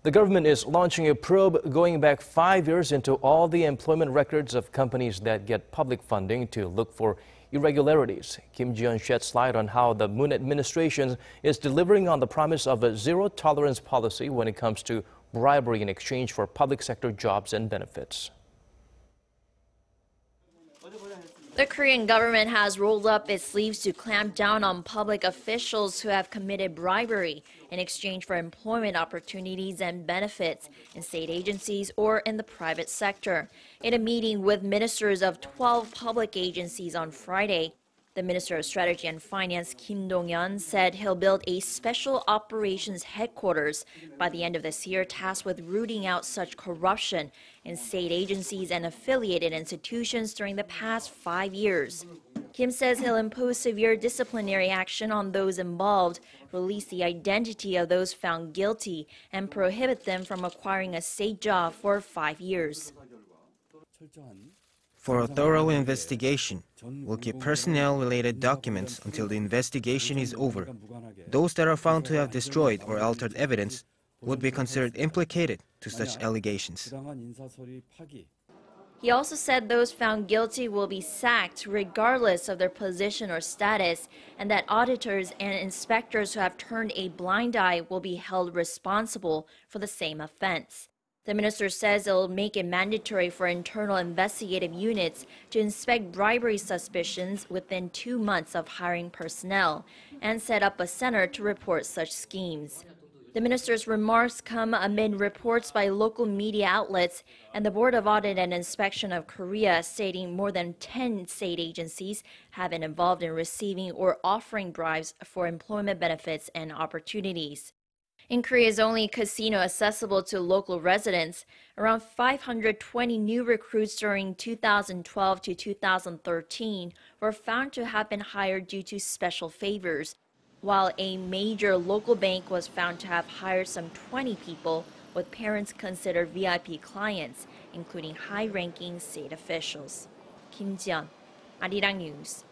The government is launching a probe going back 5 years into all the employment records of companies that get public funding to look for irregularities. Kim Ji-yeon sheds light on how the Moon administration is delivering on the promise of a zero-tolerance policy when it comes to bribery in exchange for public sector jobs and benefits. The Korean government has rolled up its sleeves to clamp down on public officials who have committed bribery in exchange for employment opportunities and benefits in state agencies or in the private sector. In a meeting with ministers of 12 public agencies on Friday, the Minister of Strategy and Finance, Kim Dong-yeon, said he'll build a special operations headquarters by the end of this year tasked with rooting out such corruption in state agencies and affiliated institutions during the past 5 years. Kim says he'll impose severe disciplinary action on those involved, release the identity of those found guilty, and prohibit them from acquiring a state job for 5 years. For a thorough investigation, we'll keep personnel-related documents until the investigation is over. Those that are found to have destroyed or altered evidence would be considered implicated to such allegations. He also said those found guilty will be sacked regardless of their position or status, and that auditors and inspectors who have turned a blind eye will be held responsible for the same offense. The minister says it will make it mandatory for internal investigative units to inspect bribery suspicions within 2 months of hiring personnel and set up a center to report such schemes. The minister's remarks come amid reports by local media outlets and the Board of Audit and Inspection of Korea stating more than 10 state agencies have been involved in receiving or offering bribes for employment benefits and opportunities. In Korea's only casino accessible to local residents, around 520 new recruits during 2012 to 2013 were found to have been hired due to special favors, while a major local bank was found to have hired some 20 people with parents considered VIP clients, including high-ranking state officials. Kim Ji-yeon, Arirang News.